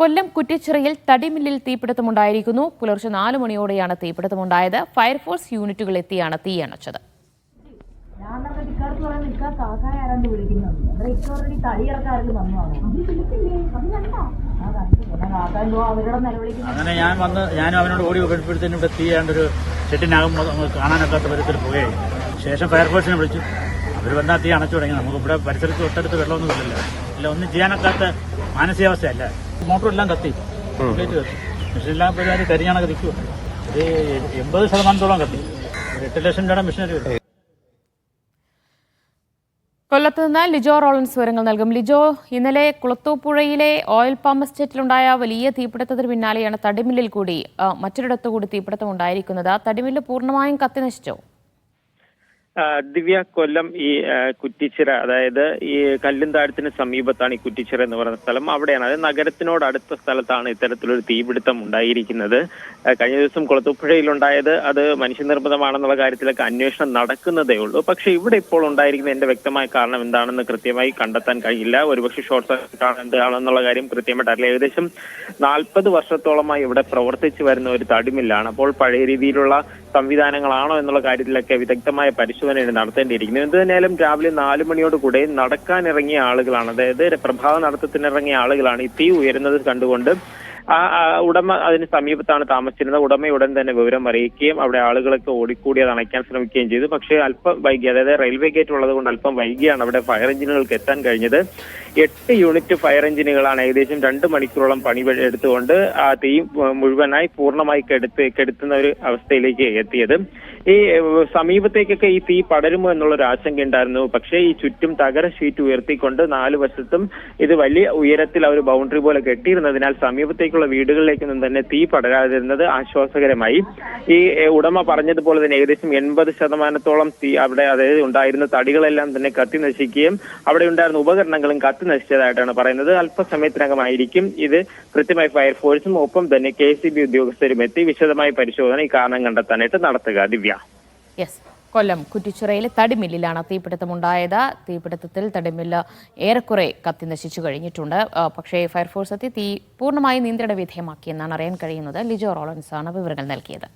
കൊല്ലം കുറ്റിച്ചിറയിൽ തടിമില്ലിൽ തീപിടുത്തമുണ്ടായിരിക്കുന്നു. പുലർച്ചെ 4 മണിയോടെയാണ് തീപിടുത്തമുണ്ടായത്. ഫയർഫോഴ്സ് യൂണിറ്റുകൾ എത്തിയാണ് തീയണച്ചത്. അങ്ങനെ ഞാനും അവനോട് ഓടി വരുമ്പോഴത്തേനും ഇവിടെ തീയാണ്ടൊരു ഷെഡിനകം കാണാനൊക്കാത്ത വിധത്തിൽ പോവുകയായി. ശേഷം ഫയർഫോഴ്സിനെ വിളിച്ചു. അവർ വന്നാൽ തീ അണച്ചു തുടങ്ങി. നമുക്ക് ഇവിടെ പരിസരത്ത് തൊട്ടടുത്ത് വെള്ളമൊന്നും ഇല്ല, ഒന്നും ചെയ്യാനൊക്കാത്ത മാനസികാവസ്ഥയല്ല. മോട്ടറെല്ലാം കത്തി, മെഷീനെല്ലാം പരിപാടി കരിഞ്ഞാണൊക്കെ നിൽക്കുക. ഇത് 80% കത്തി. 8 ലക്ഷം രൂപയുടെ മെഷീനറി കിട്ടും. കൊല്ലത്ത് നിന്ന് ലിജോ റോളൻസ് വിവരങ്ങൾ നൽകും. ലിജോ, ഇന്നലെ കുളത്തൂപ്പുഴയിലെ ഓയിൽ പമ്പ് എസ്റ്റേറ്റിലുണ്ടായ വലിയ തീപിടുത്തത്തിന് പിന്നാലെയാണ് തടിമില്ലിൽ കൂടി മറ്റൊരിടത്തു കൂടി തീപിടുത്തം ഉണ്ടായിരിക്കുന്നത്. തടിമില്ല് പൂർണ്ണമായും കത്തി നശിച്ചോ? ദിവ്യ, കൊല്ലം ഈ കുറ്റിച്ചിറ, അതായത് ഈ കല്ലുംതാഴത്തിന് സമീപത്താണ് ഈ കുറ്റിച്ചിറ എന്ന് പറയുന്ന സ്ഥലം. അവിടെയാണ്, അത് നഗരത്തിനോട് അടുത്ത സ്ഥലത്താണ് ഇത്തരത്തിലൊരു തീപിടുത്തം ഉണ്ടായിരിക്കുന്നത്. കഴിഞ്ഞ ദിവസം കുളത്തൂപ്പുഴയിലുണ്ടായത് അത് മനുഷ്യനിർമ്മിതമാണെന്നുള്ള കാര്യത്തിലൊക്കെ അന്വേഷണം നടക്കുന്നതേ ഉള്ളൂ. പക്ഷെ ഇവിടെ ഇപ്പോൾ ഉണ്ടായിരിക്കുന്ന എന്റെ വ്യക്തമായ കാരണം എന്താണെന്ന് കൃത്യമായി കണ്ടെത്താൻ കഴിയില്ല. ഒരുപക്ഷെ ഷോർട്ട് സർക്യൂട്ട് എന്താണെന്നുള്ള കാര്യം കൃത്യമായിട്ട് അറിയില്ല. ഏകദേശം 40 വർഷത്തോളമായി ഇവിടെ പ്രവർത്തിച്ചു വരുന്ന ഒരു തടിമില്ലാണ്. അപ്പോൾ പഴയ രീതിയിലുള്ള സംവിധാനങ്ങളാണോ എന്നുള്ള കാര്യത്തിലൊക്കെ വിദഗ്ധമായ പരിശോധനയാണ് നടത്തേണ്ടിയിരിക്കുന്നത്. എന്ത് തന്നെയാലും രാവിലെ 4 മണിയോടുകൂടെ നടക്കാനിറങ്ങിയ ആളുകളാണ്, അതായത് പ്രഭാത നടത്തത്തിനിറങ്ങിയ ആളുകളാണ് ഈ തീ ഉയരുന്നത് കണ്ടുകൊണ്ട് ഉടമ അതിന് സമീപത്താണ് താമസിച്ചിരുന്നത്. ഉടമ ഉടൻ തന്നെ വിവരം അറിയിക്കുകയും അവിടെ ആളുകളൊക്കെ ഓടിക്കൂടി അത് അണയ്ക്കാൻ ശ്രമിക്കുകയും ചെയ്തു. പക്ഷേ അല്പം വൈകി, അതായത് റെയിൽവേ ഗേറ്റ് ഉള്ളത് കൊണ്ട് അല്പം വൈകിയാണ് അവിടെ ഫയർ എഞ്ചിനുകൾക്ക് എത്താൻ കഴിഞ്ഞത്. 8 യൂണിറ്റ് ഫയർ എഞ്ചിനുകളാണ് ഏകദേശം 2 മണിക്കൂറോളം പണി എടുത്തുകൊണ്ട് ആ തീ മുഴുവനായി പൂർണ്ണമായി കെടുത്തുന്ന ഒരു അവസ്ഥയിലേക്ക് എത്തിയത്. ഈ സമീപത്തേക്കൊക്കെ ഈ തീ പടരുമോ എന്നുള്ളൊരു ആശങ്ക ഉണ്ടായിരുന്നു. പക്ഷേ ഈ ചുറ്റും തകര ഷീറ്റ് ഉയർത്തിക്കൊണ്ട് 4 വശത്തും ഇത് വലിയ ഉയരത്തിൽ ആ ഒരു ബൗണ്ടറി പോലെ കെട്ടിയിരുന്നതിനാൽ സമീപത്തേക്കുള്ള വീടുകളിലേക്കൊന്നും തന്നെ തീ പടരാതിരുന്നത് ആശ്വാസകരമായി. ഈ ഉടമ പറഞ്ഞതുപോലെ തന്നെ ഏകദേശം 80% തീ അവിടെ, അതായത് ഉണ്ടായിരുന്ന തടികളെല്ലാം തന്നെ കത്തി നശിക്കുകയും അവിടെ ഉണ്ടായിരുന്ന ഉപകരണങ്ങളും കത്തി നശിച്ചതായിട്ടാണ് പറയുന്നത്. അല്പസമയത്തിനകമായിരിക്കും ഇത് കൃത്യമായി ഫയർഫോഴ്സും ഒപ്പം തന്നെ KCB ഉദ്യോഗസ്ഥരും എത്തി വിശദമായ പരിശോധന ഈ കാരണം കണ്ടെത്താനായിട്ട് നടത്തുക. ദിവ്യ. കൊല്ലം കുറ്റിച്ചിറയിലെ തടിമില്ലിലാണ് തീപിടുത്തമുണ്ടായത്. തീപിടുത്തത്തിൽ തടിമില്ല് ഏറെക്കുറെ കത്തി നശിച്ചു കഴിഞ്ഞിട്ടുണ്ട്. പക്ഷേ ഫയർഫോഴ്സ് എത്തി തീ പൂർണ്ണമായി നിയന്ത്രണ വിധേയമാക്കിയെന്നാണ് അറിയാൻ കഴിയുന്നത്. ലിജോ റോളൻസ് ആണ് വിവരങ്ങൾ നൽകിയത്.